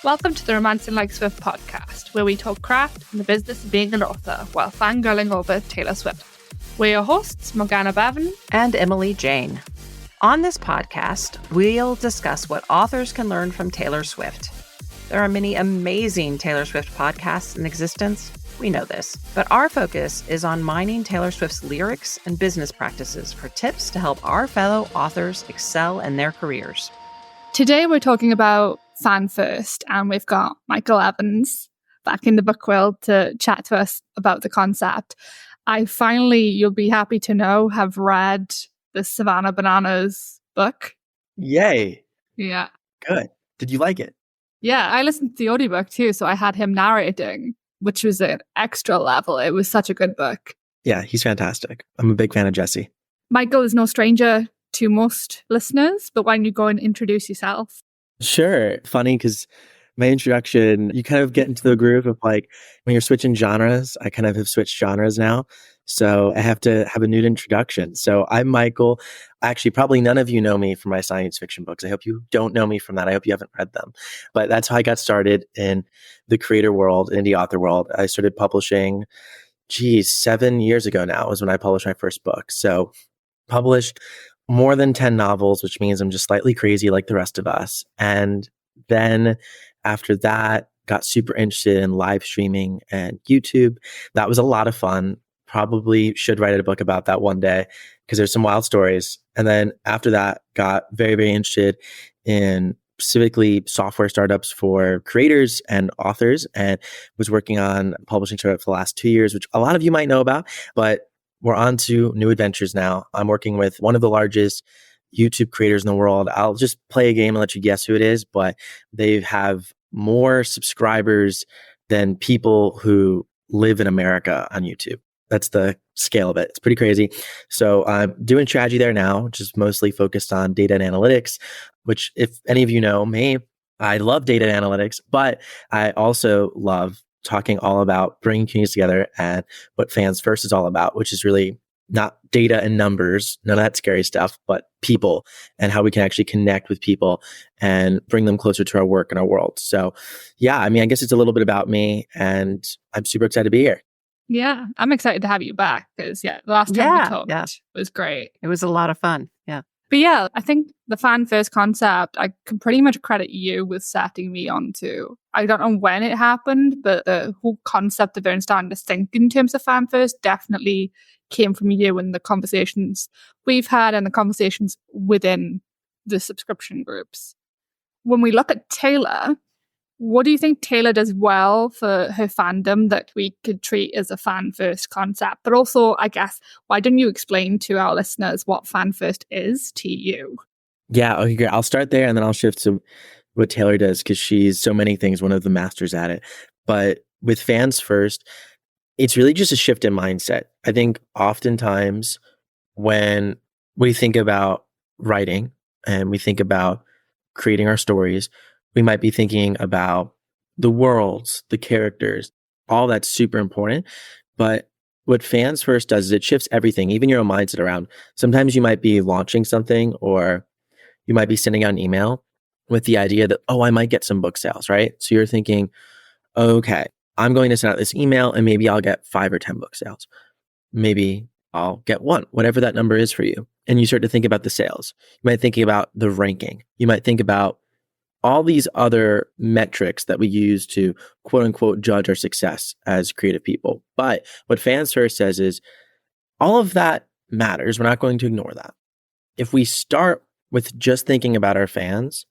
Welcome to the Romancing Like Swift podcast, where we talk craft and the business of being an author while fangirling over Taylor Swift. We're your hosts, Morgana, Bevan, and Emily Jane. On this podcast, we'll discuss what authors can learn from Taylor Swift. There are many amazing Taylor Swift podcasts in existence. We know this, but our focus is on mining Taylor Swift's lyrics and business practices for tips to help our fellow authors excel in their careers. Today we're talking about Fan First, and we've got Michael Evans back in the book world to chat to us about the concept. I finally, you'll be happy to know, have read the Savannah Bananas book. Yay. Yeah. Good. Did you like it? Yeah, I listened to the audiobook too, so I had him narrating, which was an extra level. It was such a good book. Yeah, he's fantastic. I'm a big fan of Jesse. Michael is no stranger to most listeners, but why don't you go and introduce yourself? Sure. Funny because my introduction, you kind of get into the groove of like when you're switching genres. I kind of have switched genres now. So I have to have a new introduction. So I'm Michael. Actually, probably none of you know me from my science fiction books. I hope you don't know me from that. I hope you haven't read them. But that's how I got started in the creator world, indie author world. I started publishing, 7 years ago now was when I published my first book. So published more than 10 novels, which means I'm just slightly crazy like the rest of us. And then after that, got super interested in live streaming and YouTube. That was a lot of fun. Probably should write a book about that one day because there's some wild stories. And then after that, got very, very interested in specifically software startups for creators and authors, and was working on publishing startup for the last 2 years, which a lot of you might know about, but we're on to new adventures now. I'm working with one of the largest YouTube creators in the world. I'll just play a game and let you guess who it is, but they have more subscribers than people who live in America on YouTube. That's the scale of it. It's pretty crazy. So I'm doing strategy there now, which is mostly focused on data and analytics, which if any of you know me, I love data and analytics, but I also love talking all about bringing communities together and what Fans First is all about, which is really not data and numbers, none of that scary stuff, but people and how we can actually connect with people and bring them closer to our work and our world. So yeah, I mean, I guess it's a little bit about me and I'm super excited to be here. Yeah, I'm excited to have you back because the last time we talked was great. It was a lot of fun. Yeah. But yeah, I think the Fan First concept, I can pretty much credit you with setting me onto. I don't know when it happened, but the whole concept of it starting to think in terms of Fan First definitely came from you and the conversations we've had and the conversations within the subscription groups. When we look at Taylor, what do you think Taylor does well for her fandom that we could treat as a Fan First concept? But also, I guess, why don't you explain to our listeners what Fan First is to you? Yeah, okay, great. I'll start there and then I'll shift to what Taylor does because she's so many things, one of the masters at it. But with Fans First, it's really just a shift in mindset. I think oftentimes when we think about writing and we think about creating our stories, we might be thinking about the worlds, the characters, all that's super important. But what Fans First does is it shifts everything, even your own mindset around. Sometimes you might be launching something or you might be sending out an email with the idea that, oh, I might get some book sales, right? So you're thinking, okay, I'm going to send out this email and maybe I'll get 5 or 10 book sales. Maybe I'll get 1, whatever that number is for you. And you start to think about the sales. You might think about the ranking. You might think about all these other metrics that we use to quote unquote judge our success as creative people. But what Fans First says is all of that matters. We're not going to ignore that. If we start with just thinking about our fans,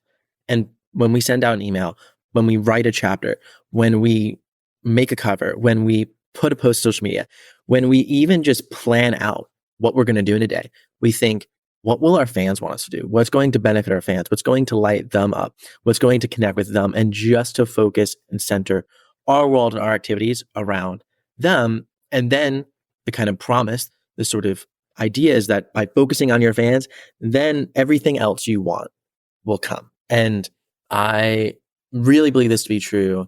and when we send out an email, when we write a chapter, when we make a cover, when we put a post to social media, when we even just plan out what we're going to do in a day, we think, what will our fans want us to do? What's going to benefit our fans? What's going to light them up? What's going to connect with them? And just to focus and center our world and our activities around them. And then the kind of promise, the sort of idea is that by focusing on your fans, then everything else you want will come. And I really believe this to be true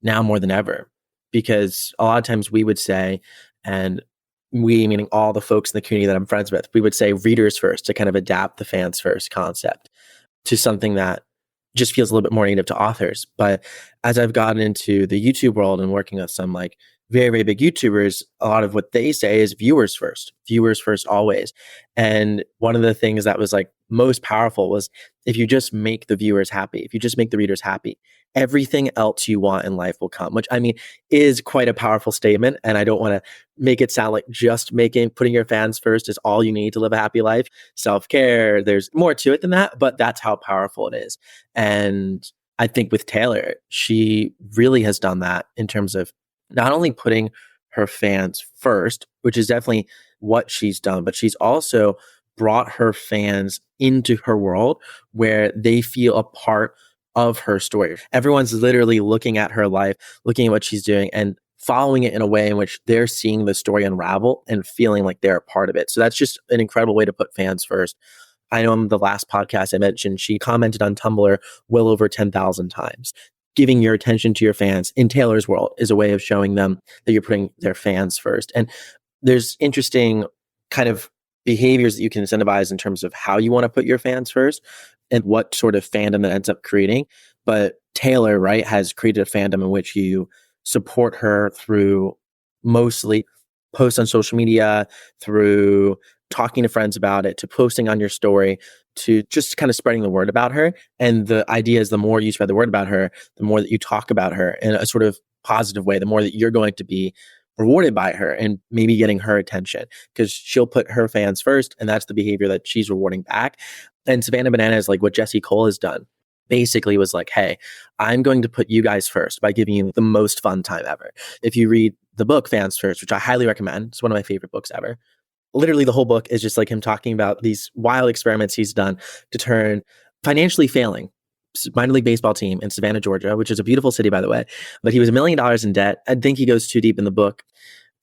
now more than ever, because a lot of times we would say, and we, meaning all the folks in the community that I'm friends with, we would say readers first to kind of adapt the Fans First concept to something that just feels a little bit more native to authors. But as I've gotten into the YouTube world and working with some like very, very big YouTubers, a lot of what they say is viewers first always. And one of the things that was like most powerful was if you just make the viewers happy, if you just make the readers happy, everything else you want in life will come, which I mean is quite a powerful statement. And I don't want to make it sound like just putting your fans first is all you need to live a happy life. Self-care, there's more to it than that, but that's how powerful it is. And I think with Taylor, she really has done that in terms of not only putting her fans first, which is definitely what she's done, but she's also brought her fans into her world where they feel a part of her story. Everyone's literally looking at her life, looking at what she's doing, and following it in a way in which they're seeing the story unravel and feeling like they're a part of it. So that's just an incredible way to put fans first. I know in the last podcast I mentioned, she commented on Tumblr well over 10,000 times. Giving your attention to your fans in Taylor's world is a way of showing them that you're putting their fans first. And there's interesting kind of behaviors that you can incentivize in terms of how you want to put your fans first and what sort of fandom that ends up creating. But Taylor, right, has created a fandom in which you support her through mostly posts on social media, through talking to friends about it, to posting on your story, to just kind of spreading the word about her. And the idea is the more you spread the word about her, the more that you talk about her in a sort of positive way, the more that you're going to be rewarded by her and maybe getting her attention, because she'll put her fans first, and that's the behavior that she's rewarding back. And Savannah Bananas, like what Jesse Cole has done, basically was like, hey, I'm going to put you guys first by giving you the most fun time ever. If you read the book Fans First, which I highly recommend, it's one of my favorite books ever. Literally the whole book is just like him talking about these wild experiments he's done to turn financially failing minor league baseball team in Savannah, Georgia, which is a beautiful city, by the way. But he was $1 million in debt. I think he goes too deep in the book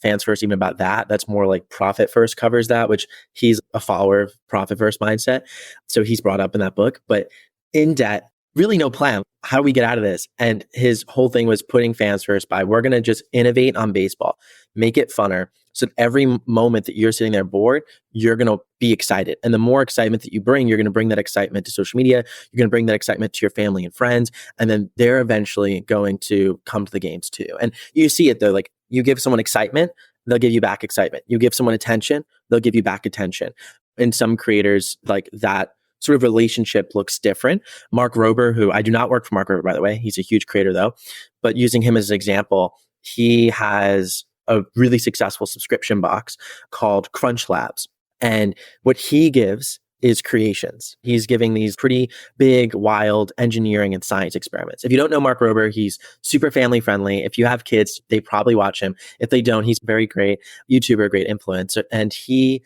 Fans First even about that. That's more like Profit First covers that, which he's a follower of Profit First mindset. So he's brought up in that book. But in debt, really no plan. How do we get out of this? And his whole thing was putting fans first by, we're going to just innovate on baseball, make it funner. So every moment that you're sitting there bored, you're going to be excited. And the more excitement that you bring, you're going to bring that excitement to social media. You're going to bring that excitement to your family and friends. And then they're eventually going to come to the games too. And you see it though, like you give someone excitement, they'll give you back excitement. You give someone attention, they'll give you back attention. And some creators, like that sort of relationship looks different. Mark Rober, who I do not work for Mark Rober, by the way, he's a huge creator though, but using him as an example, he has a really successful subscription box called Crunch Labs. And what he gives is creations. He's giving these pretty big, wild engineering and science experiments. If you don't know Mark Rober, he's super family friendly. If you have kids, they probably watch him. If they don't, he's very great YouTuber, great influencer. And he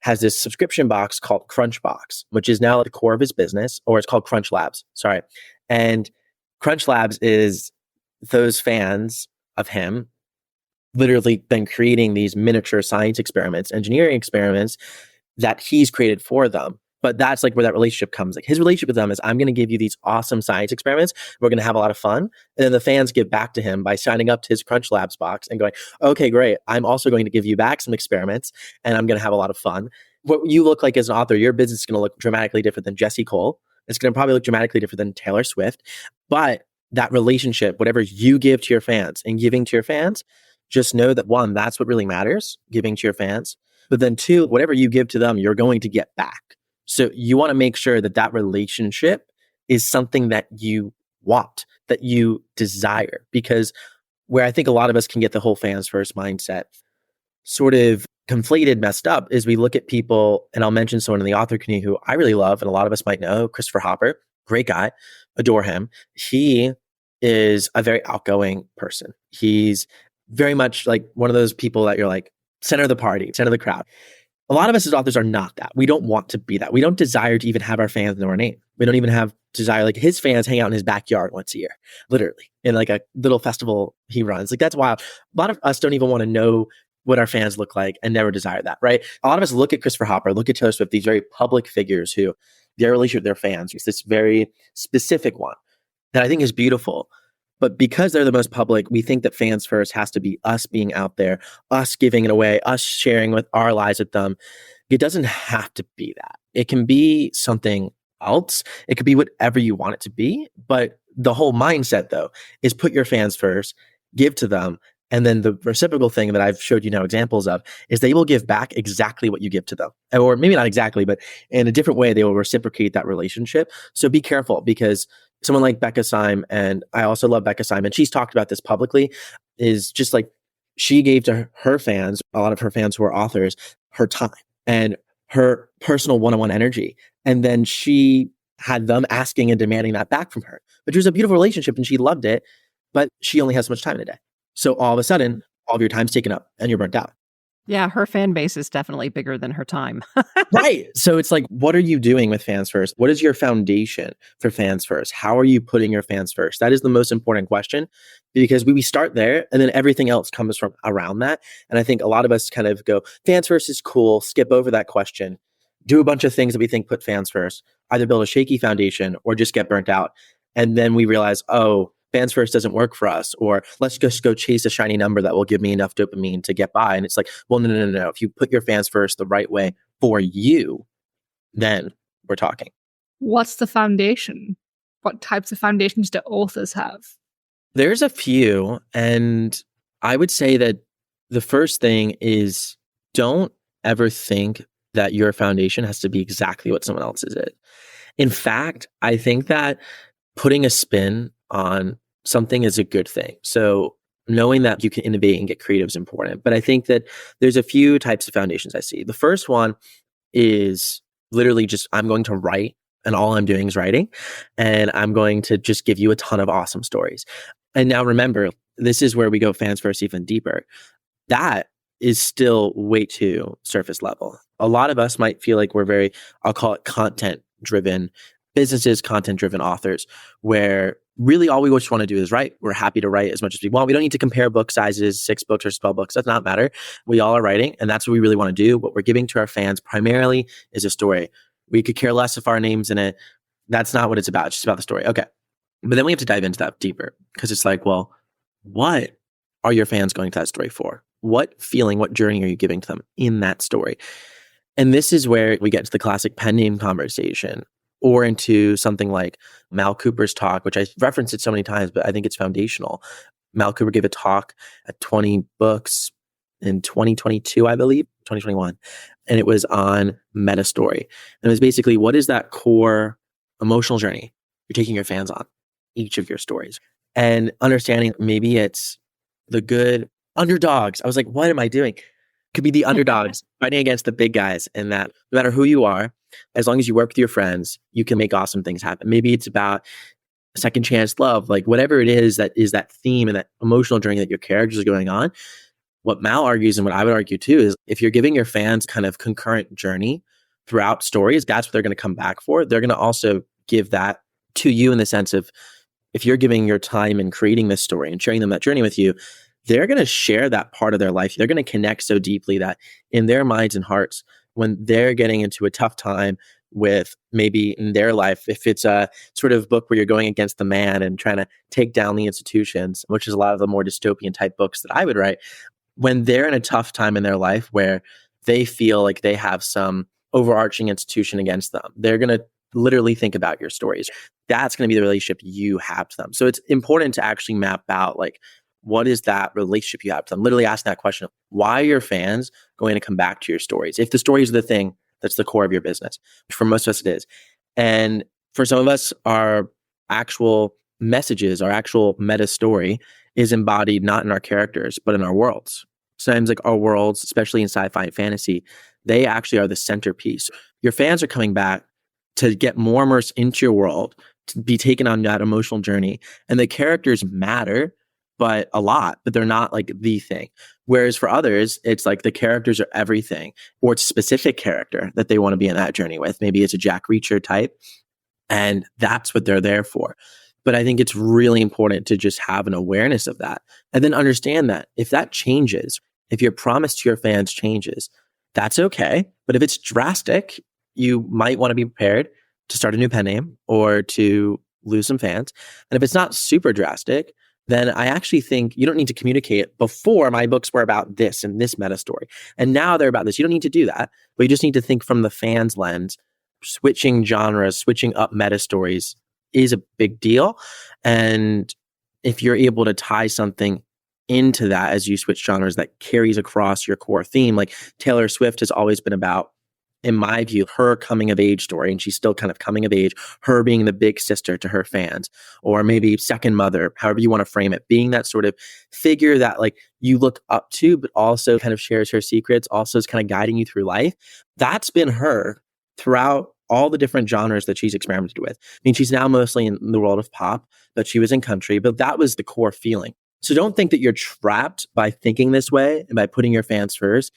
has this subscription box called Crunchbox, which is now at the core of his business, or it's called Crunch Labs. Sorry. And Crunch Labs is those fans of him literally been creating these miniature science experiments, engineering experiments that he's created for them. But that's like where that relationship comes. Like his relationship with them is, I'm going to give you these awesome science experiments. We're going to have a lot of fun. And then the fans give back to him by signing up to his Crunch Labs box and going, okay, great. I'm also going to give you back some experiments and I'm going to have a lot of fun. What you look like as an author, your business is going to look dramatically different than Jesse Cole. It's going to probably look dramatically different than Taylor Swift. But that relationship, whatever you give to your fans and giving to your fans, just know that one, that's what really matters, giving to your fans. But then two, whatever you give to them, you're going to get back. So you want to make sure that that relationship is something that you want, that you desire, because where I think a lot of us can get the whole fans first mindset sort of conflated, messed up, is we look at people, and I'll mention someone in the author community who I really love, and a lot of us might know, Christopher Hopper, great guy, adore him. He is a very outgoing person. He's very much like one of those people that you're like, center of the party, center of the crowd. A lot of us as authors are not that. We don't want to be that. We don't desire to even have our fans know our name. We don't even have desire, like his fans hang out in his backyard once a year, literally, in like a little festival he runs. Like that's wild. A lot of us don't even want to know what our fans look like and never desire that, right? A lot of us look at Christopher Hopper, look at Taylor Swift, these very public figures who their relationship with their fans is this very specific one that I think is beautiful. But because they're the most public, we think that fans first has to be us being out there, us giving it away, us sharing with our lives with them. It doesn't have to be that. It can be something else. It could be whatever you want it to be. But the whole mindset, though, is put your fans first, give to them. And then the reciprocal thing that I've showed you now examples of is they will give back exactly what you give to them. Or maybe not exactly, but in a different way, they will reciprocate that relationship. So be careful, because someone like Becca Syme, and I also love Becca Syme, and she's talked about this publicly, is just like she gave to her fans, a lot of her fans who are authors, her time and her personal one-on-one energy. And then she had them asking and demanding that back from her, which was a beautiful relationship and she loved it, but she only has so much time in a day. So all of a sudden, all of your time's taken up and you're burnt out. Yeah, her fan base is definitely bigger than her time. Right. So it's like, what are you doing with fans first? What is your foundation for fans first? How are you putting your fans first? That is the most important question, because we start there and then everything else comes from around that. And I think a lot of us kind of go, fans first is cool, skip over that question, do a bunch of things that we think put fans first, either build a shaky foundation or just get burnt out. And then we realize, oh, fans first doesn't work for us, or let's just go chase a shiny number that will give me enough dopamine to get by. And it's like, well, no. If you put your fans first the right way for you, then we're talking. What's the foundation? What types of foundations do authors have? There's a few. And I would say that the first thing is, don't ever think that your foundation has to be exactly what someone else's is. In fact, I think that putting a spin on something is a good thing. So knowing that you can innovate and get creative is important. But I think that there's a few types of foundations I see. The first one is literally just, I'm going to write and all I'm doing is writing. And I'm going to just give you a ton of awesome stories. And now remember, this is where we go fans first even deeper. That is still way too surface level. A lot of us might feel like we're very, I'll call it content driven businesses, content driven authors, where really all we just want to do is write. We're happy to write as much as we want. We don't need to compare book sizes, 6 books or 12 books. Does not matter. We all are writing, and that's what we really want to do. What we're giving to our fans primarily is a story. We could care less if our name's in it. That's not what it's about. It's just about the story. Okay. But then we have to dive into that deeper, because it's like, well, what are your fans going to that story for? What feeling, what journey are you giving to them in that story? And this is where we get to the classic pen name conversation, or into something like Mal Cooper's talk, which I referenced it so many times, but I think it's foundational. Mal Cooper gave a talk at 20 books in 2022, I believe, 2021. And it was on meta story. And it was basically, what is that core emotional journey you're taking your fans on each of your stories? And understanding maybe it's the good underdogs. I was like, what am I doing? Could be the underdogs fighting against the big guys, and that no matter who you are, as long as you work with your friends, you can make awesome things happen. Maybe it's about second chance love, like whatever it is that theme and that emotional journey that your characters are going on. What Mal argues, and what I would argue too, is if you're giving your fans kind of concurrent journey throughout stories, that's what they're going to come back for. They're going to also give that to you in the sense of, if you're giving your time in creating this story and sharing them that journey with you, they're going to share that part of their life. They're going to connect so deeply that in their minds and hearts, when they're getting into a tough time with maybe in their life, if it's a sort of book where you're going against the man and trying to take down the institutions, which is a lot of the more dystopian type books that I would write, when they're in a tough time in their life where they feel like they have some overarching institution against them, they're going to literally think about your stories. That's going to be the relationship you have to them. So it's important to actually map out, like, what is that relationship you have to them? Literally asking that question, why are your fans going to come back to your stories? If the stories are the thing that's the core of your business, which for most of us it is. And for some of us, our actual messages, our actual meta story is embodied not in our characters, but in our worlds. Sometimes like our worlds, especially in sci-fi and fantasy, they actually are the centerpiece. Your fans are coming back to get more immersed into your world, to be taken on that emotional journey. And the characters matter, but a lot, but they're not like the thing. Whereas for others, it's like the characters are everything, or it's a specific character that they want to be in that journey with. Maybe it's a Jack Reacher type, and that's what they're there for. But I think it's really important to just have an awareness of that, and then understand that if that changes, if your promise to your fans changes, that's okay. But if it's drastic, you might want to be prepared to start a new pen name or to lose some fans. And if it's not super drastic, then I actually think you don't need to communicate it. Before, my books were about this and this meta story, and now they're about this. You don't need to do that, but you just need to think from the fans' lens. switching genres, switching up meta stories is a big deal. And if you're able to tie something into that as you switch genres that carries across your core theme, like Taylor Swift has always been about, in my view, her coming of age story, and she's still kind of coming of age, her being the big sister to her fans, or maybe second mother, however you want to frame it, being that sort of figure that like you look up to, but also kind of shares her secrets, also is kind of guiding you through life. That's been her throughout all the different genres that she's experimented with. I mean, she's now mostly in the world of pop, but she was in country, but that was the core feeling. So don't think that you're trapped by thinking this way and by putting your fans first.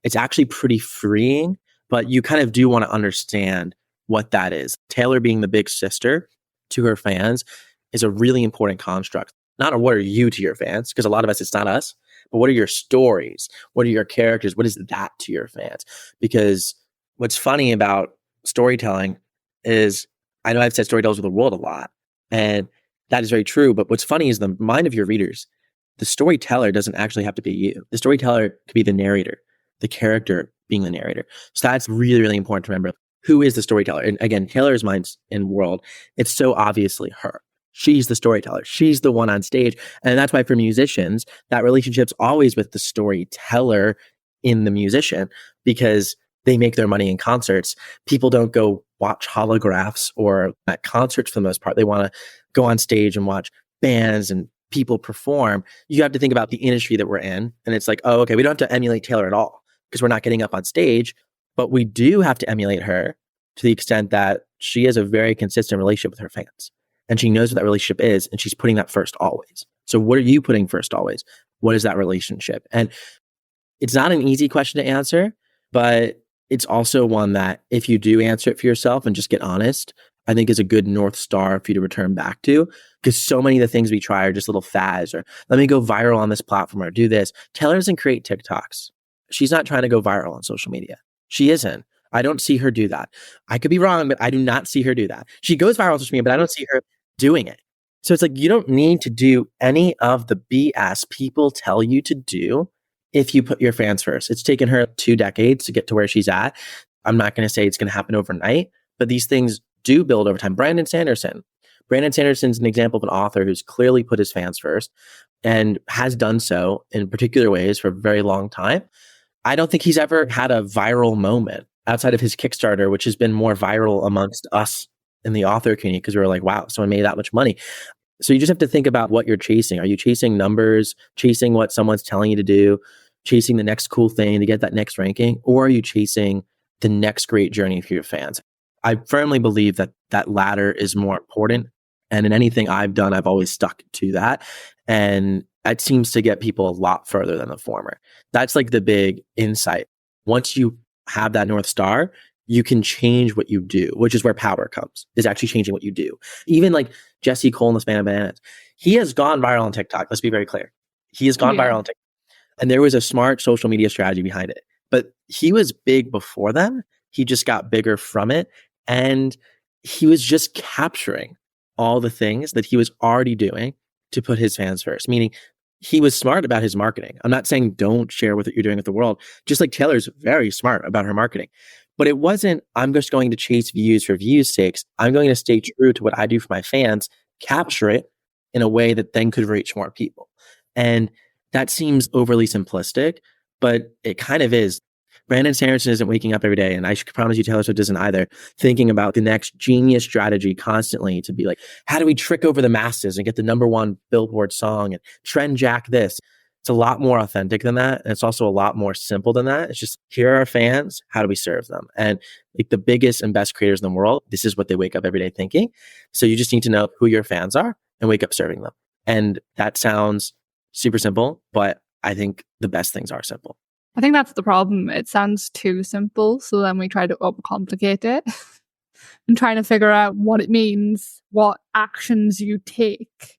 It's actually pretty freeing, but you kind of do want to understand what that is. Taylor being the big sister to her fans is a really important construct. Not what are you to your fans, because a lot of us, it's not us, but what are your stories? What are your characters? What is that to your fans? Because what's funny about storytelling is, I know I've said story tells with the world a lot, and that is very true. But what's funny is the mind of your readers. The storyteller doesn't actually have to be you. The storyteller could be the narrator, the character being the narrator. So that's really, really important to remember. Who is the storyteller? And again, Taylor's mind and world, it's so obviously her. She's the storyteller. She's the one on stage. And that's why for musicians, that relationship's always with the storyteller in the musician, because they make their money in concerts. People don't go watch holographs or at concerts for the most part. They want to go on stage and watch bands and people perform. You have to think about the industry that we're in. And it's like, oh, okay, we don't have to emulate Taylor at all because we're not getting up on stage, but we do have to emulate her to the extent that she has a very consistent relationship with her fans. And she knows what that relationship is, and she's putting that first always. So what are you putting first always? What is that relationship? And it's not an easy question to answer, but it's also one that if you do answer it for yourself and just get honest, I think is a good North Star for you to return back to, because so many of the things we try are just little fads, or let me go viral on this platform or do this. Taylor doesn't create TikToks. She's not trying to go viral on social media. She isn't. I don't see her do that. I could be wrong, but I do not see her do that. She goes viral on social media, but I don't see her doing it. So it's like, you don't need to do any of the BS people tell you to do if you put your fans first. It's taken her 2 decades to get to where she's at. I'm not going to say it's going to happen overnight, but these things do build over time. Brandon Sanderson's an example of an author who's clearly put his fans first and has done so in particular ways for a very long time. I don't think he's ever had a viral moment outside of his Kickstarter, which has been more viral amongst us in the author community because we were like, wow, someone made that much money. So you just have to think about what you're chasing. Are you chasing numbers, chasing what someone's telling you to do, chasing the next cool thing to get that next ranking, or are you chasing the next great journey for your fans? I firmly believe that that latter is more important. And in anything I've done, I've always stuck to that. And it seems to get people a lot further than the former. That's like the big insight. Once you have that North Star, you can change what you do, which is where power comes, is actually changing what you do. Even like Jesse Cole and the Savannah Bananas, he has gone viral on TikTok. Let's be very clear. He has gone viral on TikTok. And there was a smart social media strategy behind it. But he was big before then. He just got bigger from it. And he was just capturing all the things that he was already doing to put his fans first, meaning he was smart about his marketing. I'm not saying don't share what you're doing with the world, just like Taylor's very smart about her marketing. But it wasn't, I'm just going to chase views for views' sakes. I'm going to stay true to what I do for my fans, capture it in a way that then could reach more people. And that seems overly simplistic, but it kind of is. Brandon Sanderson isn't waking up every day, and I promise you Taylor Swift isn't either, thinking about the next genius strategy constantly to be like, how do we trick over the masses and get the #1 Billboard song and trend jack this? It's a lot more authentic than that. And it's also a lot more simple than that. It's just, here are our fans. How do we serve them? And like the biggest and best creators in the world, this is what they wake up every day thinking. So you just need to know who your fans are and wake up serving them. And that sounds super simple, but I think the best things are simple. I think that's the problem. It sounds too simple. So then we try to overcomplicate it and trying to figure out what it means, what actions you take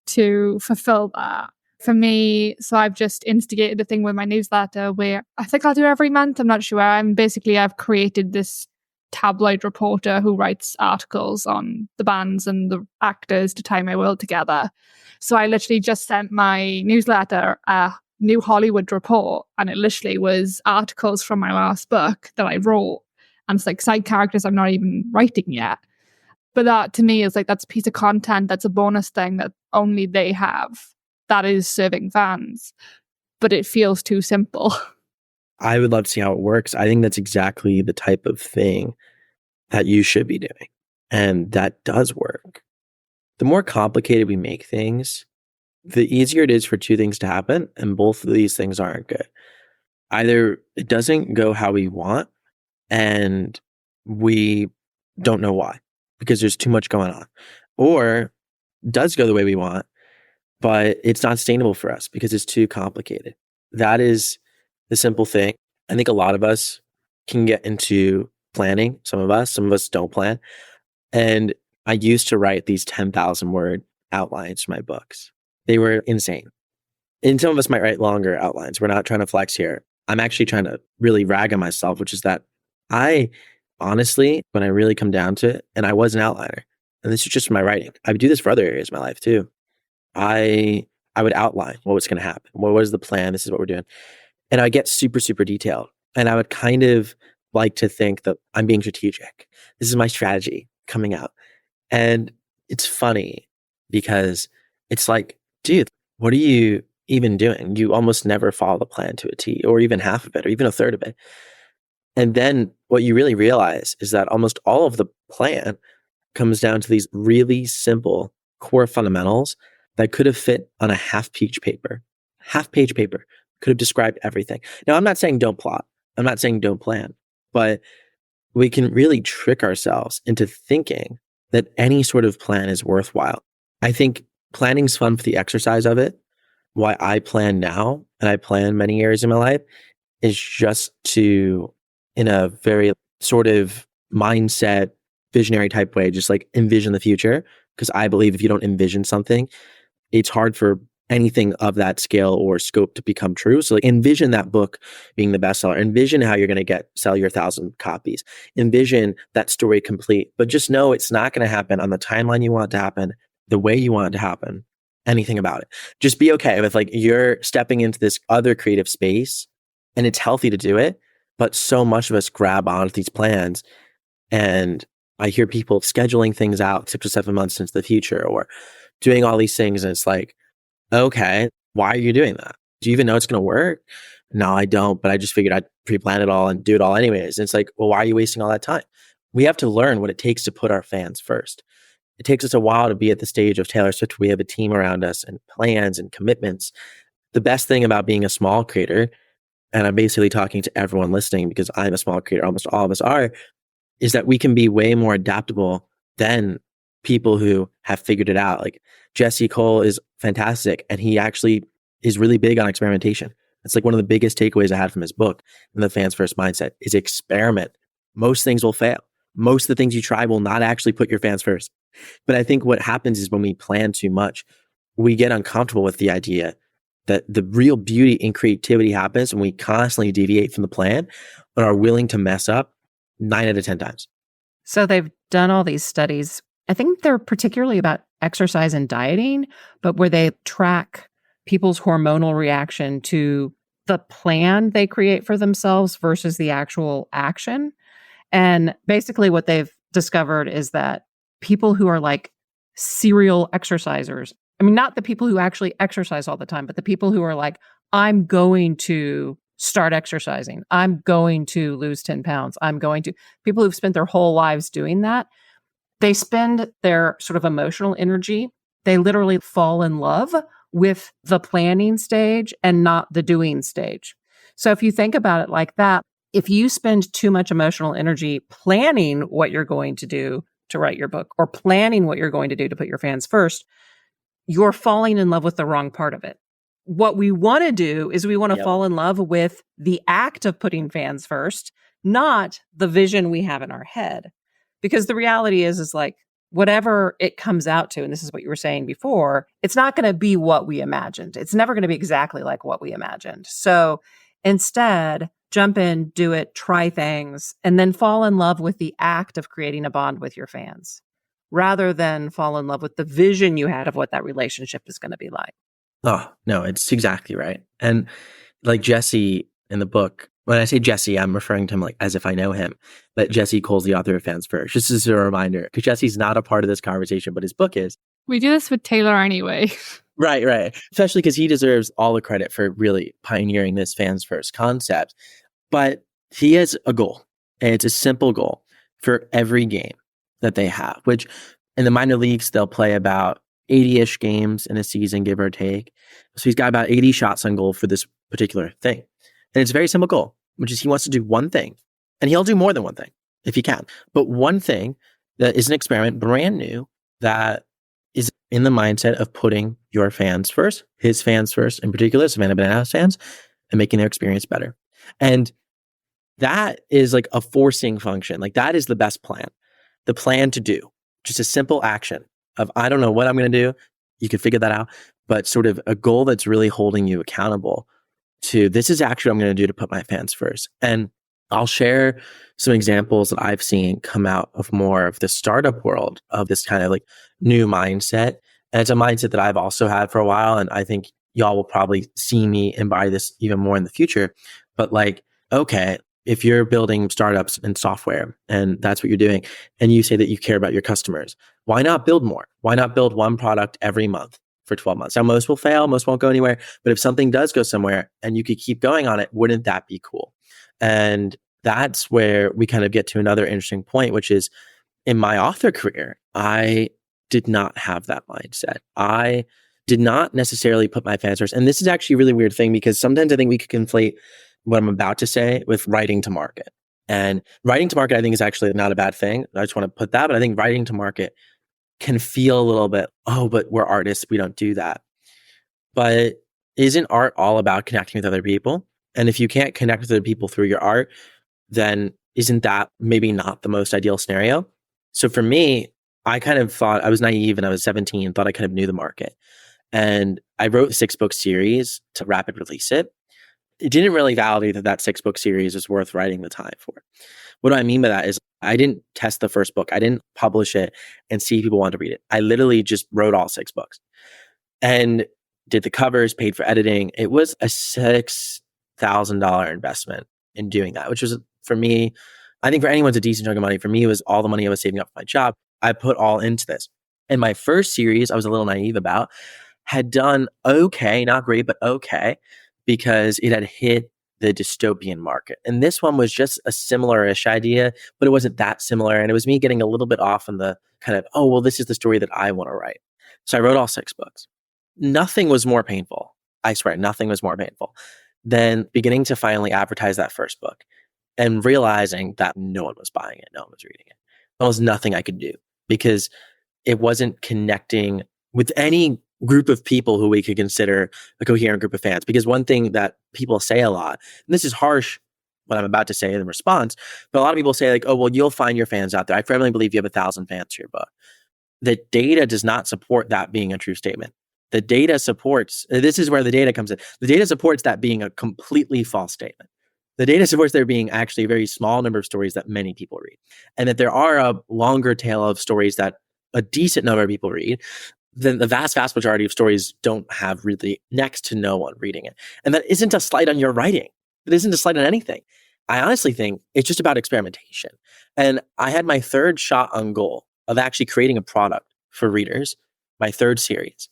to fulfill that. For me, so I've just instigated a thing with my newsletter where I think I'll do every month. I'm not sure. I've created this tabloid reporter who writes articles on the bands and the actors to tie my world together. So I literally just sent my newsletter a new Hollywood report, and it literally was articles from my last book that I wrote And it's like side characters I'm not even writing yet. But that to me is like, that's a piece of content, that's a bonus thing that only they have. That is serving fans. But it feels too simple. I would love to see how it works. I think that's exactly the type of thing that you should be doing. And that does work. The more complicated we make things, the easier it is for two things to happen. And both of these things aren't good. Either it doesn't go how we want and we don't know why because there's too much going on. Or it does go the way we want, but it's not sustainable for us because it's too complicated. That is the simple thing. I think a lot of us can get into planning. Some of us don't plan. And I used to write these 10,000 word outlines for my books. They were insane. And some of us might write longer outlines. We're not trying to flex here. I'm actually trying to really rag on myself, which is that I honestly, when I really come down to it, and I was an outliner, and this is just my writing. I would do this for other areas of my life too. I would outline what was going to happen. What was the plan? This is what we're doing. And I get super, super detailed. And I would kind of like to think that I'm being strategic. This is my strategy coming out. And it's funny because it's like, dude, what are you even doing? You almost never follow the plan to a T, or even half of it, or even a third of it. And then what you really realize is that almost all of the plan comes down to these really simple core fundamentals that could have fit on a half-page paper. Half-page paper could have described everything. Now, I'm not saying don't plot. I'm not saying don't plan. But we can really trick ourselves into thinking that any sort of plan is worthwhile. I think planning's fun for the exercise of it. Why I plan now, and I plan many areas in my life, is just to, in a very sort of mindset, visionary type way, just like envision the future. Because I believe if you don't envision something, it's hard for anything of that scale or scope to become true. So like envision that book being the bestseller. Envision how you're going to sell your 1,000 copies. Envision that story complete. But just know it's not going to happen on the timeline you want it to happen, the way you want it to happen, anything about it. Just be okay with like you're stepping into this other creative space and it's healthy to do it. But so much of us grab onto these plans, and I hear people scheduling things out 6 or 7 months into the future or doing all these things. And it's like, okay, why are you doing that? Do you even know it's going to work? No, I don't, but I just figured I'd pre-plan it all and do it all anyways. And it's like, well, why are you wasting all that time? We have to learn what it takes to put our fans first. It takes us a while to be at the stage of Taylor Swift. We have a team around us and plans and commitments. The best thing about being a small creator, and I'm basically talking to everyone listening because I'm a small creator, almost all of us are, is that we can be way more adaptable than people who have figured it out. Like Jesse Cole is fantastic, and he actually is really big on experimentation. It's like one of the biggest takeaways I had from his book and the fans first mindset is experiment. Most things will fail. Most of the things you try will not actually put your fans first. But I think what happens is when we plan too much, we get uncomfortable with the idea that the real beauty in creativity happens when we constantly deviate from the plan and are willing to mess up 9 out of 10 times. So they've done all these studies. I think they're particularly about exercise and dieting, but where they track people's hormonal reaction to the plan they create for themselves versus the actual action. And basically what they've discovered is that people who are like serial exercisers, I mean, not the people who actually exercise all the time, but the people who are like, I'm going to start exercising. I'm going to lose 10 pounds. People who've spent their whole lives doing that, they spend their sort of emotional energy. They literally fall in love with the planning stage and not the doing stage. So if you think about it like that, if you spend too much emotional energy planning what you're going to do to write your book or planning what you're going to do to put your fans first, you're falling in love with the wrong part of it. What we want to do is we want to fall in love with the act of putting fans first, not the vision we have in our head. Because the reality is like, whatever it comes out to, and this is what you were saying before, it's not going to be what we imagined. It's never going to be exactly like what we imagined. So instead, jump in, do it, try things, and then fall in love with the act of creating a bond with your fans, rather than fall in love with the vision you had of what that relationship is going to be like. Oh, no, it's exactly right. And like Jesse in the book, When I say Jesse, I'm referring to him like as if I know him. But Jesse Cole's the author of Fans First, just as a reminder, because Jesse's not a part of this conversation, but his book is. We do this with Taylor anyway. Right. Especially because he deserves all the credit for really pioneering this Fans First concept. But he has a goal, and it's a simple goal for every game that they have, which in the minor leagues, they'll play about 80-ish games in a season, give or take. So he's got about 80 shots on goal for this particular thing. And it's a very simple goal, which is he wants to do one thing, and he'll do more than one thing if he can. But one thing that is an experiment, brand new, that is in the mindset of putting your fans first, his fans first, in particular, Savannah Bananas fans, and making their experience better. And that is like a forcing function. Like that is the best plan. The plan to do, just a simple action of, I don't know what I'm going to do. You can figure that out, but sort of a goal that's really holding you accountable to, this is actually what I'm going to do to put my fans first. And I'll share some examples that I've seen come out of more of the startup world of this kind of like new mindset. And it's a mindset that I've also had for a while. And I think y'all will probably see me embody this even more in the future. But like, okay, if you're building startups and software and that's what you're doing, and you say that you care about your customers, why not build more? Why not build one product every month for 12 months? Now, most will fail, most won't go anywhere. But if something does go somewhere and you could keep going on it, wouldn't that be cool? And that's where we kind of get to another interesting point, which is in my author career, I did not have that mindset. I did not necessarily put my fans first. And this is actually a really weird thing because sometimes I think we could conflate what I'm about to say with writing to market. And writing to market, I think, is actually not a bad thing. I just want to put that, but I think writing to market can feel a little bit, oh, but we're artists, we don't do that. But isn't art all about connecting with other people? And if you can't connect with other people through your art, then isn't that maybe not the most ideal scenario? So for me, I kind of thought, I was naive and I was 17, thought I kind of knew the market. And I wrote a 6-book series to rapid release it. It didn't really validate that 6-book series was worth writing the time for. What do I mean by that is I didn't test the first book. I didn't publish it and see if people wanted to read it. I literally just wrote all 6 books and did the covers, paid for editing. It was a $6,000 investment in doing that, which was, for me, I think for anyone's a decent chunk of money. For me, it was all the money I was saving up for my job. I put all into this. And my first series, I was a little naive about, had done okay, not great, but okay, because it had hit the dystopian market. And this one was just a similar-ish idea, but it wasn't that similar. And it was me getting a little bit off on the kind of, oh, well, this is the story that I want to write. So I wrote all 6 books. Nothing was more painful. I swear, nothing was more painful than beginning to finally advertise that first book and realizing that no one was buying it, no one was reading it. There was nothing I could do because it wasn't connecting with any group of people who we could consider a coherent group of fans. Because one thing that people say a lot, and this is harsh, what I'm about to say in response, but a lot of people say like, oh, well, you'll find your fans out there. I firmly believe you have 1,000 fans to your book. The data does not support that being a true statement. The data supports, this is where the data comes in. The data supports that being a completely false statement. The data supports there being actually a very small number of stories that many people read. And that there are a longer tail of stories that a decent number of people read. Then the vast majority of stories don't have really next to no one reading it. And that isn't a slight on your writing. It isn't a slight on anything. I honestly think it's just about experimentation. And I had my 3rd shot on goal of actually creating a product for readers, my 3rd series.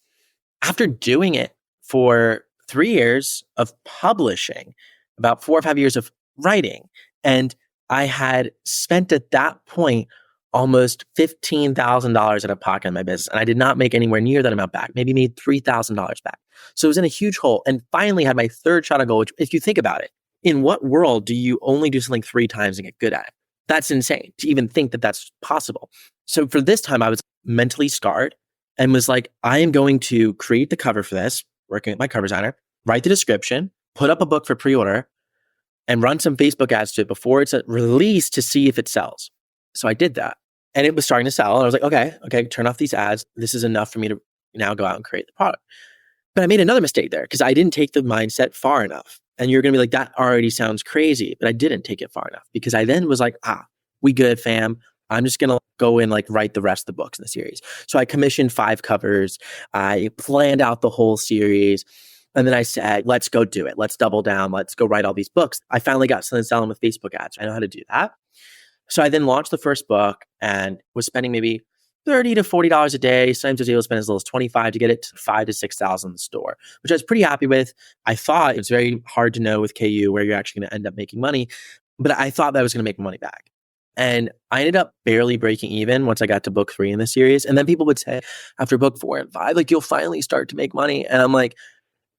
After doing it for 3 years of publishing, about 4 or 5 years of writing, and I had spent at that point almost $15,000 out of pocket in my business. And I did not make anywhere near that amount back, maybe made $3,000 back. So it was in a huge hole, and finally had my 3rd shot on goal, which, if you think about it, in what world do you only do something 3 times and get good at it? That's insane to even think that that's possible. So for this time, I was mentally scarred and was like, I am going to create the cover for this, working with my cover designer, write the description, put up a book for pre-order, and run some Facebook ads to it before it's released to see if it sells. So I did that. And it was starting to sell. And I was like, okay, turn off these ads. This is enough for me to now go out and create the product. But I made another mistake there because I didn't take the mindset far enough. And you're going to be like, that already sounds crazy. But I didn't take it far enough because I then was like, we good, fam. I'm just going to go and like write the rest of the books in the series. So I commissioned 5 covers. I planned out the whole series. And then I said, let's go do it. Let's double down. Let's go write all these books. I finally got something selling with Facebook ads. I know how to do that. So I then launched the first book and was spending maybe $30 to $40 a day. Sometimes I was able to spend as little as $25 to get it to $5,000 to $6,000 in the store, which I was pretty happy with. I thought it was very hard to know with KU where you're actually going to end up making money, but I thought that I was going to make money back. And I ended up barely breaking even once I got to book 3 in the series. And then people would say after book 4 and 5, like, you'll finally start to make money. And I'm like,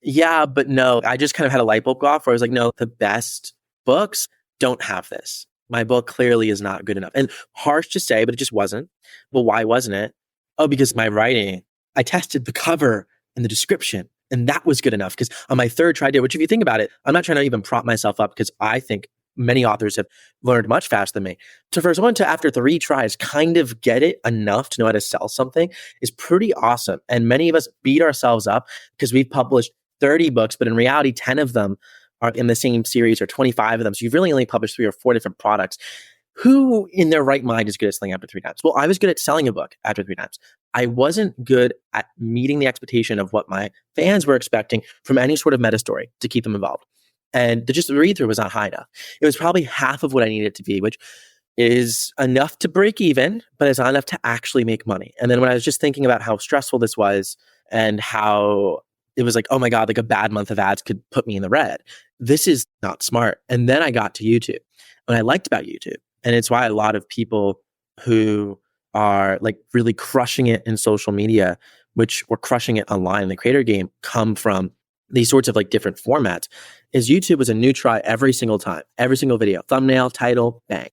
yeah, but no. I just kind of had a light bulb go off where I was like, no, the best books don't have this. My book clearly is not good enough. And harsh to say, but it just wasn't. Well, why wasn't it? Oh, because my writing, I tested the cover and the description, and that was good enough. Because on my third try, which if you think about it, I'm not trying to even prop myself up because I think many authors have learned much faster than me. So for someone to, after 3 tries, kind of get it enough to know how to sell something is pretty awesome. And many of us beat ourselves up because we've published 30 books, but in reality, 10 of them are in the same series or 25 of them. So you've really only published 3 or 4 different products. Who in their right mind is good at selling after 3 times? Well, I was good at selling a book after 3 times. I wasn't good at meeting the expectation of what my fans were expecting from any sort of meta story to keep them involved. And the read-through was not high enough. It was probably half of what I needed it to be, which is enough to break even, but it's not enough to actually make money. And then when I was just thinking about how stressful this was and how it was like, oh my God, like a bad month of ads could put me in the red. This is not smart. And then I got to YouTube. What I liked about YouTube, and it's why a lot of people who are like really crushing it in social media, which were crushing it online in the creator game, come from these sorts of like different formats, is YouTube was a new try every single time, every single video, thumbnail, title, bang.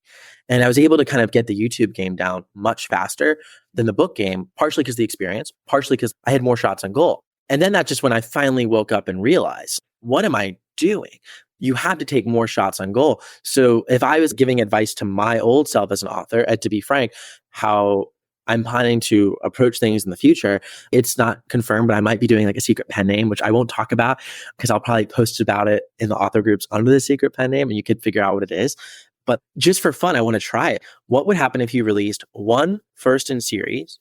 And I was able to kind of get the YouTube game down much faster than the book game, partially because of the experience, partially because I had more shots on goal. And then that's just when I finally woke up and realized, what am I doing? You have to take more shots on goal. So if I was giving advice to my old self as an author, and to be frank, how I'm planning to approach things in the future, it's not confirmed, but I might be doing like a secret pen name, which I won't talk about because I'll probably post about it in the author groups under the secret pen name and you could figure out what it is. But just for fun, I want to try it. What would happen if you released 1 first in series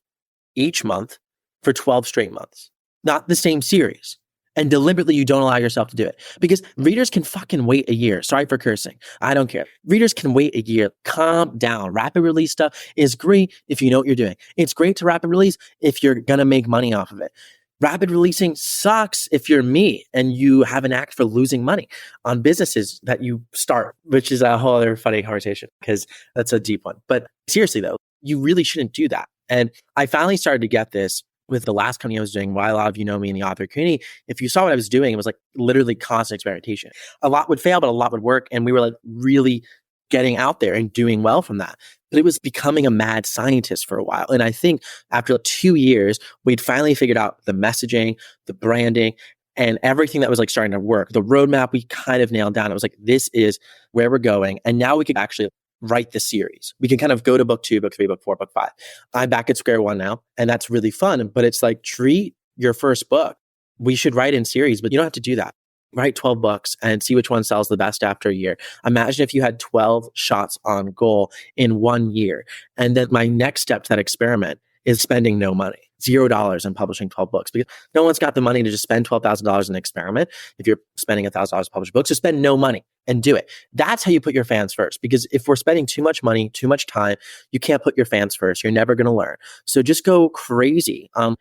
each month for 12 straight months? Not the same series. And deliberately you don't allow yourself to do it. Because readers can fucking wait a year. Sorry for cursing. I don't care. Readers can wait a year. Calm down. Rapid release stuff is great if you know what you're doing. It's great to rapid release if you're going to make money off of it. Rapid releasing sucks if you're me and you have an act for losing money on businesses that you start, which is a whole other funny conversation because that's a deep one. But seriously though, you really shouldn't do that. And I finally started to get this with the last company I was doing, why a lot of you know me in the author community. If you saw what I was doing, it was like literally constant experimentation. A lot would fail, but a lot would work. And we were like really getting out there and doing well from that. But it was becoming a mad scientist for a while. And I think after 2 years, we'd finally figured out the messaging, the branding, and everything that was like starting to work. The roadmap we kind of nailed down. It was like, this is where we're going. And now we could actually write the series. We can kind of go to book 2, book 3, book 4, book 5. I'm back at square one now, and that's really fun. But it's like, treat your first book. We should write in series, but you don't have to do that. Write 12 books and see which one sells the best after a year. Imagine if you had 12 shots on goal in 1 year. And then my next step to that experiment is spending no money. $0 in publishing 12 books because no one's got the money to just spend $12,000 in an experiment. If you're spending $1,000 to publish a book, so spend no money and do it. That's how you put your fans first. Because if we're spending too much money, too much time, you can't put your fans first. You're never going to learn. So just go crazy. How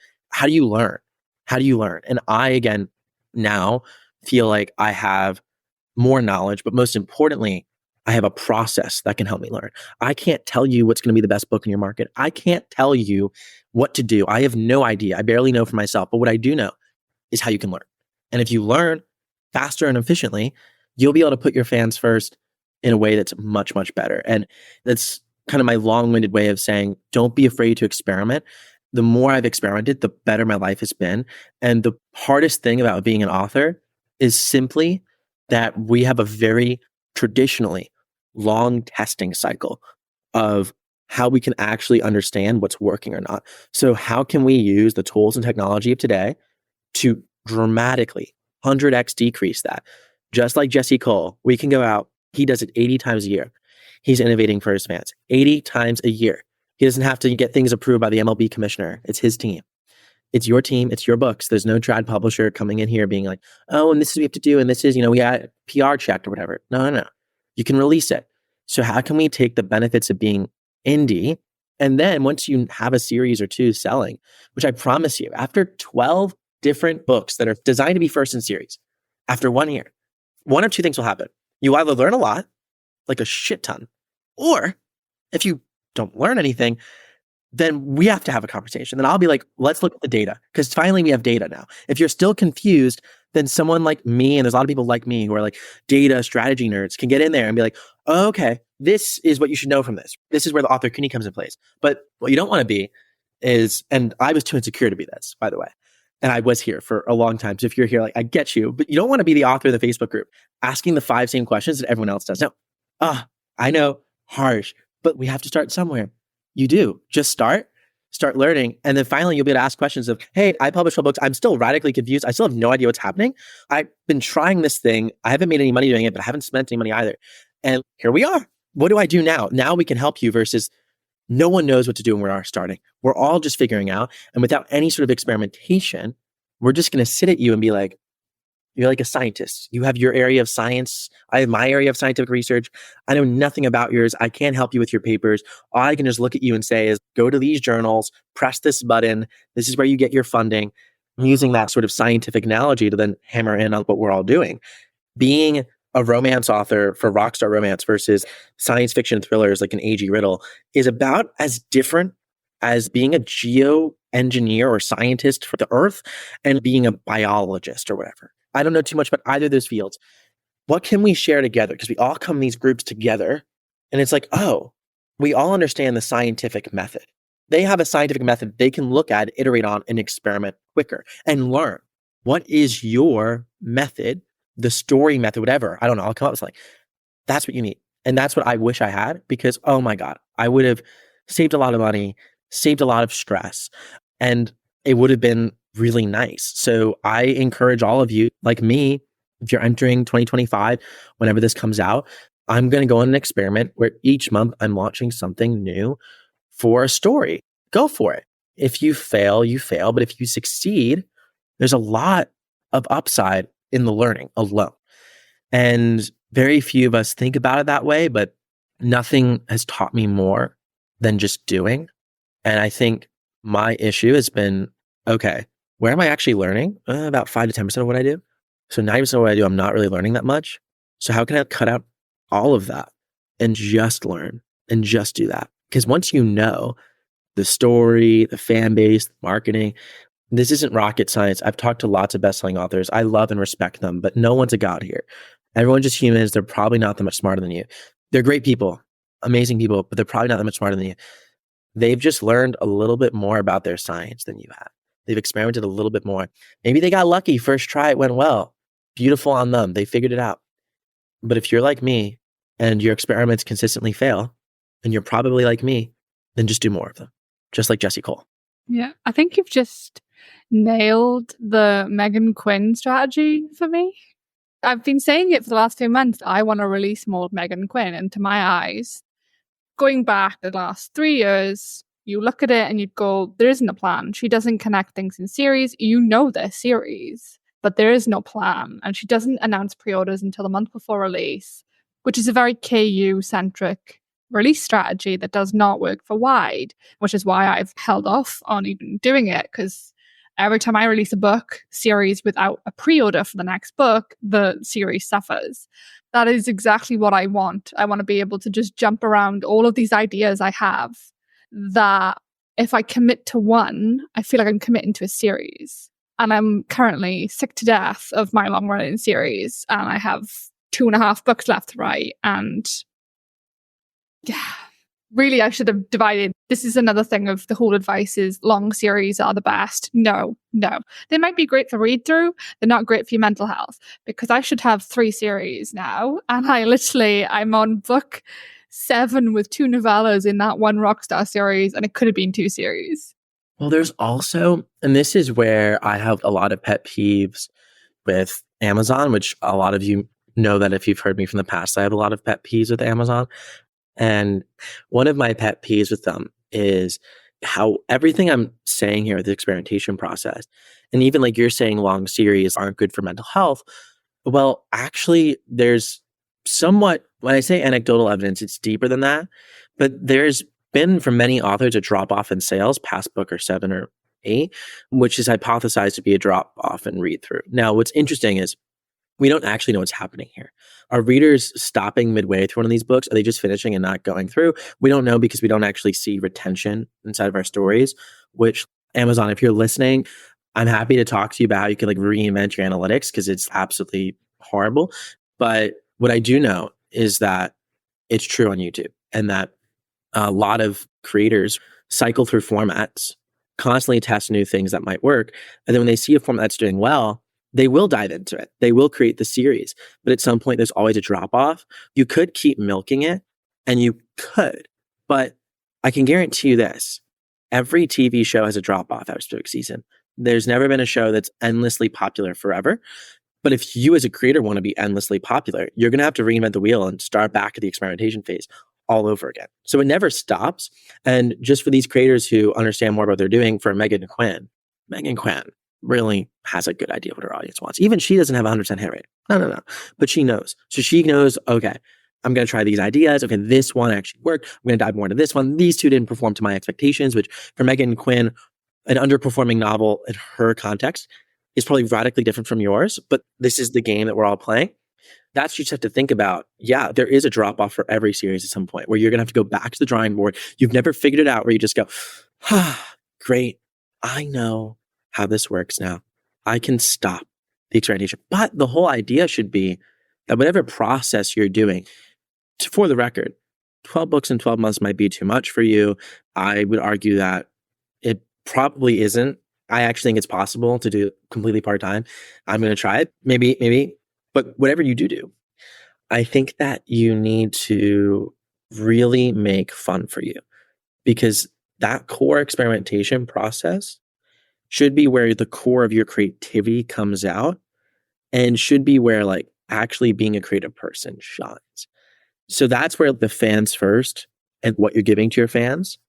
do you learn? How do you learn? And I, again, now feel like I have more knowledge, but most importantly, I have a process that can help me learn. I can't tell you what's going to be the best book in your market. I can't tell you what to do. I have no idea. I barely know for myself. But what I do know is how you can learn. And if you learn faster and efficiently, you'll be able to put your fans first in a way that's much, much better. And that's kind of my long-winded way of saying, don't be afraid to experiment. The more I've experimented, the better my life has been. And the hardest thing about being an author is simply that we have a very traditionally long testing cycle of how we can actually understand what's working or not. So how can we use the tools and technology of today to dramatically 100x decrease that? Just like Jesse Cole, we can go out. He does it 80 times a year. He's innovating for his fans 80 times a year. He doesn't have to get things approved by the MLB commissioner. It's his team. It's your team, it's your books. There's no trad publisher coming in here being like, oh, and this is what we have to do, and this is, we got PR checked or whatever. No. You can release it. So how can we take the benefits of being indie? And then once you have a series or two selling, which I promise you, after 12 different books that are designed to be first in series, after 1 year, one of two things will happen. You either learn a lot, like a shit ton, or if you don't learn anything, then we have to have a conversation. Then I'll be like, let's look at the data, because finally we have data now. If you're still confused, then someone like me, and there's a lot of people like me who are like data strategy nerds, can get in there and be like, oh, okay, this is what you should know from this. This is where the author CUNY comes in place. But what you don't want to be is, and I was too insecure to be this, by the way. And I was here for a long time. So if you're here, like, I get you, but you don't want to be the author of the Facebook group asking the 5 same questions that everyone else does. No, I know, harsh, but we have to start somewhere. You do. Just start learning. And then finally you'll be able to ask questions of, hey, I publish 12 books. I'm still radically confused. I still have no idea what's happening. I've been trying this thing. I haven't made any money doing it, but I haven't spent any money either. And here we are. What do I do now? Now we can help you versus no one knows what to do when we're starting. We're all just figuring out. And without any sort of experimentation, we're just going to sit at you and be like, you're like a scientist. You have your area of science. I have my area of scientific research. I know nothing about yours. I can't help you with your papers. All I can just look at you and say is, go to these journals, press this button. This is where you get your funding. I'm using that sort of scientific analogy to then hammer in on what we're all doing. Being a romance author for Rockstar Romance versus science fiction thrillers like an A.G. Riddle is about as different as being a geoengineer or scientist for the Earth and being a biologist or whatever. I don't know too much about either of those fields. What can we share together? Because we all come in these groups together and it's like, oh, we all understand the scientific method. They have a scientific method they can look at, iterate on, and experiment quicker and learn. What is your method? The story method, whatever. I don't know. I'll come up with something. That's what you need. And that's what I wish I had, because, oh my God, I would have saved a lot of money, saved a lot of stress, and it would have been really nice. So I encourage all of you, like me, if you're entering 2025, whenever this comes out, I'm going to go on an experiment where each month I'm launching something new for a story. Go for it. If you fail, you fail. But if you succeed, there's a lot of upside in the learning alone. And very few of us think about it that way, but nothing has taught me more than just doing. And I think my issue has been, okay, where am I actually learning? About 5 to 10% of what I do. So 90% of what I do, I'm not really learning that much. So how can I cut out all of that and just learn and just do that? Because once you know the story, the fan base, the marketing, this isn't rocket science. I've talked to lots of best-selling authors. I love and respect them, but no one's a god here. Everyone's just humans. They're probably not that much smarter than you. They're great people, amazing people, but they're probably not that much smarter than you. They've just learned a little bit more about their science than you have. They've experimented a little bit more. Maybe they got lucky. First try, it went well. Beautiful on them. They figured it out. But if you're like me and your experiments consistently fail, and you're probably like me, then just do more of them. Just like Jesse Cole. Yeah, I think you've just nailed the Megan Quinn strategy for me. I've been saying it for the last few months. I want to release more of Megan Quinn. And to my eyes, going back the last 3 years, you look at it and you'd go, there isn't a plan. She doesn't connect things in series. You know they're series, but there is no plan. And she doesn't announce pre-orders until the month before release, which is a very KU-centric release strategy that does not work for wide, which is why I've held off on even doing it, because every time I release a book series without a pre-order for the next book, the series suffers. That is exactly what I want. I want to be able to just jump around all of these ideas I have, that if I commit to one, I feel like I'm committing to a series. And I'm currently sick to death of my long-running series, and I have 2.5 books left to write. And yeah, really, I should have divided. This is another thing of the whole advice is long series are the best. No. They might be great for read through. They're not great for your mental health, because I should have 3 series now. And I'm on book 7 with 2 novellas in that one Rockstar series, and it could have been 2 series. Well, there's also, and this is where I have a lot of pet peeves with Amazon, which a lot of you know that if you've heard me from the past, I have a lot of pet peeves with Amazon. And one of my pet peeves with them is how everything I'm saying here, the experimentation process, and even like you're saying long series aren't good for mental health. Well, actually, there's somewhat, when I say anecdotal evidence, it's deeper than that. But there's been, for many authors, a drop off in sales past book or 7 or 8, which is hypothesized to be a drop off in read through. Now, what's interesting is we don't actually know what's happening here. Are readers stopping midway through one of these books? Are they just finishing and not going through? We don't know because we don't actually see retention inside of our stories, which Amazon, if you're listening, I'm happy to talk to you about how you can like reinvent your analytics because it's absolutely horrible. But what I do know is that it's true on YouTube and that a lot of creators cycle through formats, constantly test new things that might work. And then when they see a format that's doing well, they will dive into it. They will create the series. But at some point, there's always a drop off. You could keep milking it and you could, but I can guarantee you this. Every TV show has a drop off after a season. There's never been a show that's endlessly popular forever. But if you as a creator want to be endlessly popular, you're going to have to reinvent the wheel and start back at the experimentation phase all over again. So it never stops. And just for these creators who understand more about what they're doing, for Megan Quinn really has a good idea of what her audience wants. Even she doesn't have a 100% hit rate. No. But she knows. So she knows, okay, I'm going to try these ideas. Okay, this one actually worked. I'm going to dive more into this one. These two didn't perform to my expectations, which for Megan Quinn, an underperforming novel in her context is probably radically different from yours, but this is the game that we're all playing. That's what you just have to think about. Yeah, there is a drop off for every series at some point where you're going to have to go back to the drawing board. You've never figured it out where you just go, great. I know how this works now. I can stop the experimentation. But the whole idea should be that whatever process you're doing, for the record, 12 books in 12 months might be too much for you. I would argue that it probably isn't. I actually think it's possible to do completely part-time. I'm going to try it. Maybe. But whatever you do, I think that you need to really make fun for you, because that core experimentation process should be where the core of your creativity comes out and should be where like actually being a creative person shines. So that's where the fans first and what you're giving to your fans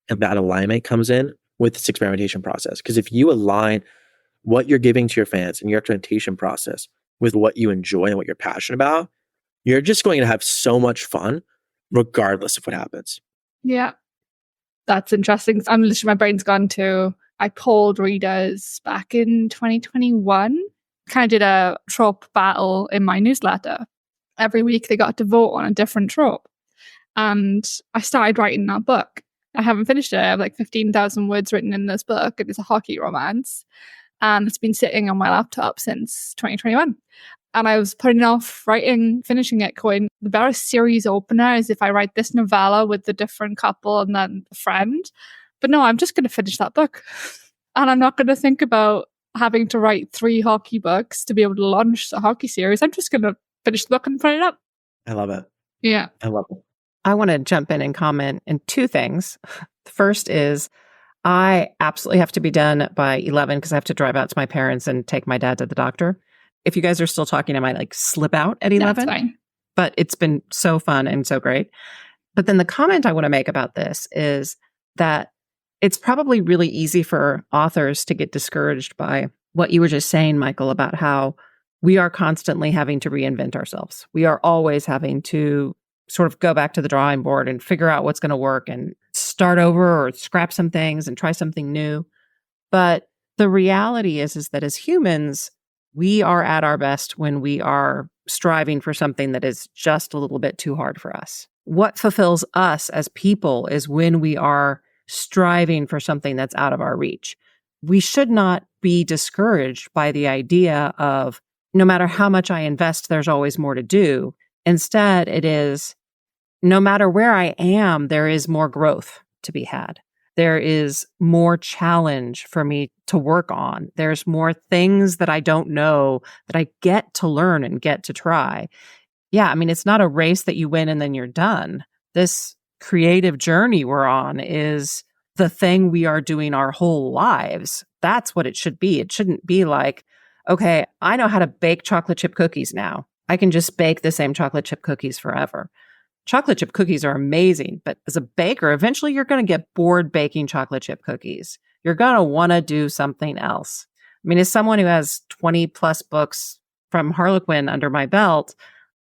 and that alignment comes in with this experimentation process. Because if you align what you're giving to your fans and your experimentation process with what you enjoy and what you're passionate about, you're just going to have so much fun regardless of what happens. Yeah, that's interesting. I'm literally, my brain's gone to, I polled readers back in 2021, kind of did a trope battle in my newsletter. Every week they got to vote on a different trope. And I started writing that book. I haven't finished it. I have like 15,000 words written in this book. It is a hockey romance. And it's been sitting on my laptop since 2021. And I was putting off finishing it, going, the better series opener is if I write this novella with the different couple and then the friend. But no, I'm just going to finish that book. And I'm not going to think about having to write 3 hockey books to be able to launch a hockey series. I'm just going to finish the book and put it up. I love it. Yeah. I love it. I want to jump in and comment in 2 things. The first is I absolutely have to be done by 11 because I have to drive out to my parents and take my dad to the doctor. If you guys are still talking, I might like slip out at 11. That's fine. But it's been so fun and so great. But then the comment I want to make about this is that it's probably really easy for authors to get discouraged by what you were just saying, Michael, about how we are constantly having to reinvent ourselves. We are always having to sort of go back to the drawing board and figure out what's going to work and start over or scrap some things and try something new. But the reality is that as humans, we are at our best when we are striving for something that is just a little bit too hard for us. What fulfills us as people is when we are striving for something that's out of our reach. We should not be discouraged by the idea of no matter how much I invest, there's always more to do. Instead, it is no matter where I am, there is more growth to be had. There is more challenge for me to work on. There's more things that I don't know that I get to learn and get to try. Yeah, I mean, it's not a race that you win and then you're done. This creative journey we're on is the thing we are doing our whole lives. That's what it should be. It shouldn't be like, okay, I know how to bake chocolate chip cookies now. I can just bake the same chocolate chip cookies forever. Chocolate chip cookies are amazing, but as a baker, eventually you're going to get bored baking chocolate chip cookies. You're going to want to do something else. I mean, as someone who has 20 plus books from Harlequin under my belt,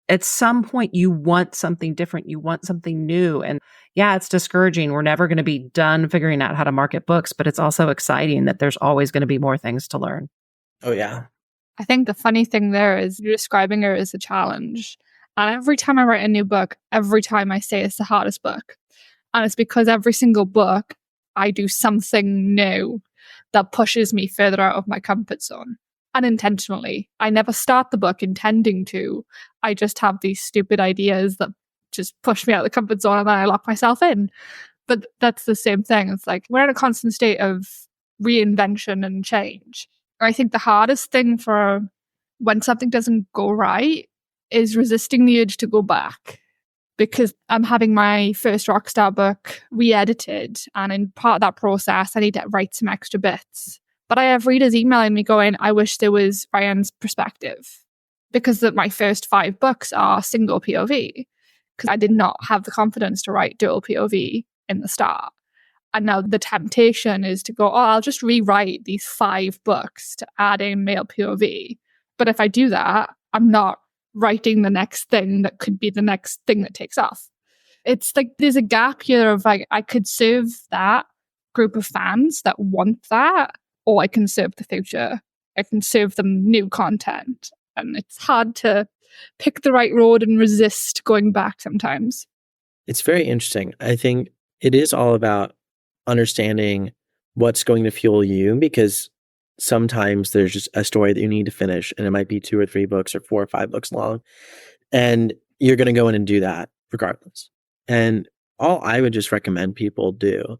at some point you want something different. You want something new. And yeah, it's discouraging. We're never going to be done figuring out how to market books, but it's also exciting that there's always going to be more things to learn. Oh, yeah. I think the funny thing there is you're describing her as a challenge. And every time I write a new book, every time I say it's the hardest book. And it's because every single book, I do something new that pushes me further out of my comfort zone. Unintentionally. I never start the book intending to. I just have these stupid ideas that just push me out of the comfort zone and then I lock myself in. But that's the same thing. It's like we're in a constant state of reinvention and change. I think the hardest thing for when something doesn't go right is resisting the urge to go back. Because I'm having my first Rockstar book re-edited, and in part of that process, I need to write some extra bits. But I have readers emailing me going, I wish there was Ryan's perspective. Because my first 5 books are single POV. Because I did not have the confidence to write dual POV in the start. And now the temptation is to go, I'll just rewrite these 5 books to add in male POV. But if I do that, I'm not writing the next thing that could be the next thing that takes off. It's like there's a gap here of like, I could serve that group of fans that want that, or I can serve the future. I can serve them new content. And it's hard to pick the right road and resist going back sometimes. It's very interesting. I think it is all about understanding what's going to fuel you, because sometimes there's just a story that you need to finish, and it might be 2 or 3 books or 4 or 5 books long, and you're going to go in and do that regardless. And all I would just recommend people do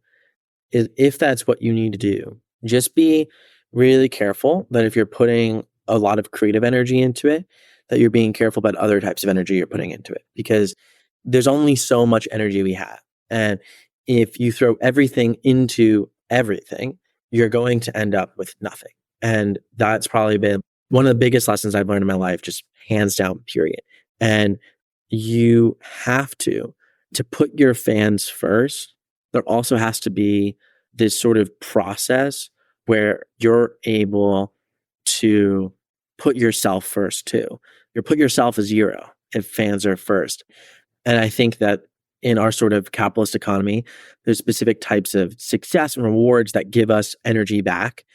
is, if that's what you need to do, just be really careful that if you're putting a lot of creative energy into it, that you're being careful about other types of energy you're putting into it, because there's only so much energy we have. And if you throw everything into everything, you're going to end up with nothing. And that's probably been one of the biggest lessons I've learned in my life, just hands down, period. And you have to put your fans first. There also has to be this sort of process where you're able to put yourself first too. You put yourself as 0 if fans are first. And I think that in our sort of capitalist economy, there's specific types of success and rewards that give us energy back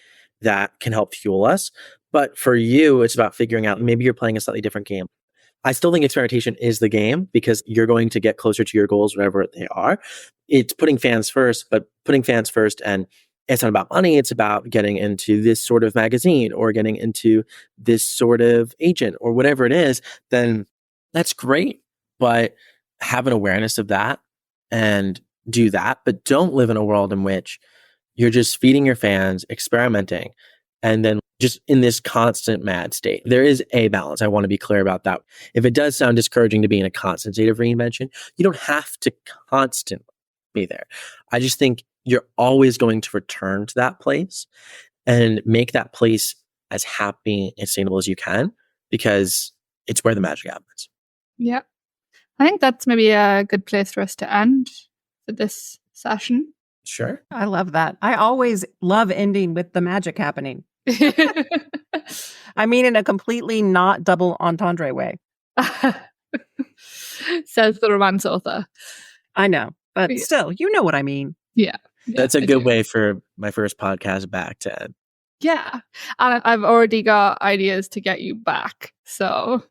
that can help fuel us. But for you, it's about figuring out, maybe you're playing a slightly different game. I still think experimentation is the game, because you're going to get closer to your goals, whatever they are. It's putting fans first, but putting fans first, and it's not about money. It's about getting into this sort of magazine or getting into this sort of agent or whatever it is, then that's great. But have an awareness of that and do that. But don't live in a world in which you're just feeding your fans, experimenting, and then just in this constant mad state. There is a balance. I want to be clear about that. If it does sound discouraging to be in a constant state of reinvention, you don't have to constantly be there. I just think you're always going to return to that place and make that place as happy and sustainable as you can, because it's where the magic happens. Yeah. I think that's maybe a good place for us to end for this session. Sure. I love that. I always love ending with the magic happening. I mean, in a completely not double entendre way. Says the romance author. I know, but still, you know what I mean. Yeah. That's a good way for my first podcast back to end. Yeah. And I've already got ideas to get you back. So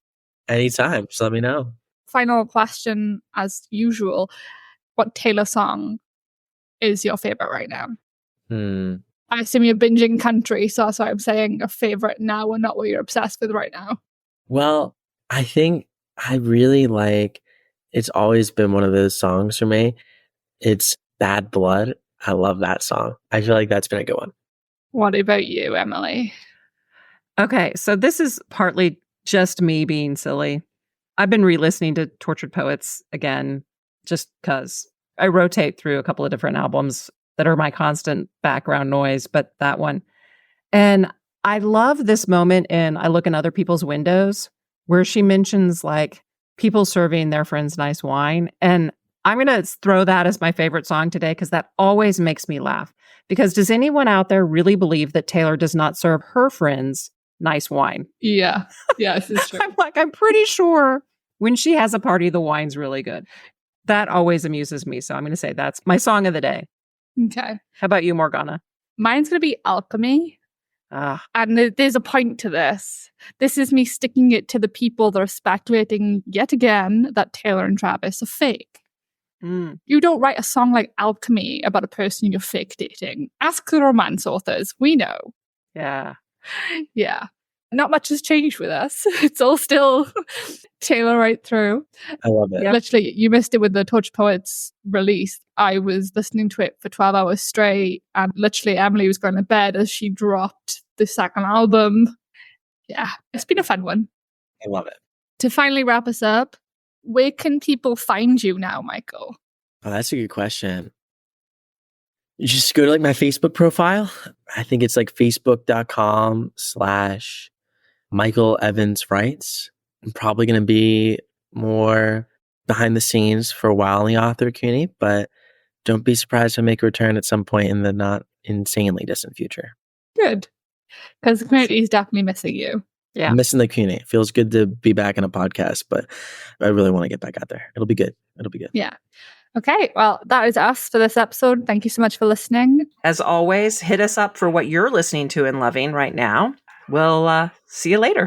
anytime, just let me know. Final question, as usual. What Taylor song is your favorite right now? I assume you're binging country, so that's why I'm saying a favorite now and not what you're obsessed with right now. Well, I think I really like, it's always been one of those songs for me. It's Bad Blood. I love that song. I feel like that's been a good one. What about you, Emily? Okay, so this is partly just me being silly. I've been re-listening to Tortured Poets again, just because I rotate through a couple of different albums that are my constant background noise, but that one. And I love this moment in I Look in Other People's Windows, where she mentions like, people serving their friends nice wine. And I'm going to throw that as my favorite song today because that always makes me laugh. Because does anyone out there really believe that Taylor does not serve her friends nice wine? Yeah. Yes, it's true. I'm pretty sure when she has a party, the wine's really good. That always amuses me. So I'm going to say that's my song of the day. Okay. How about you, Morgana? Mine's going to be Alchemy. And there's a point to this. This is me sticking it to the people that are speculating yet again that Taylor and Travis are fake. You don't write a song like Alchemy about a person you're fake dating. Ask the romance authors. We know. Yeah. Yeah. Not much has changed with us. It's all still Taylor right through. I love it. Yep. Literally, you missed it with the Torch Poets release. I was listening to it for 12 hours straight, and literally Emily was going to bed as she dropped the second album. Yeah, it's been a fun one. I love it. To finally wrap us up, where can people find you now, Michael? Oh, that's a good question. You just go to like my Facebook profile. I think it's like facebook.com/Michael Evans Writes. I'm probably going to be more behind the scenes for a while in the author community, but don't be surprised if I make a return at some point in the not insanely distant future. Good. Because the community is definitely missing you. Yeah. I'm missing the community. It feels good to be back in a podcast, but I really want to get back out there. It'll be good. Yeah. Okay. Well, that is us for this episode. Thank you so much for listening. As always, hit us up for what you're listening to and loving right now. We'll see you later.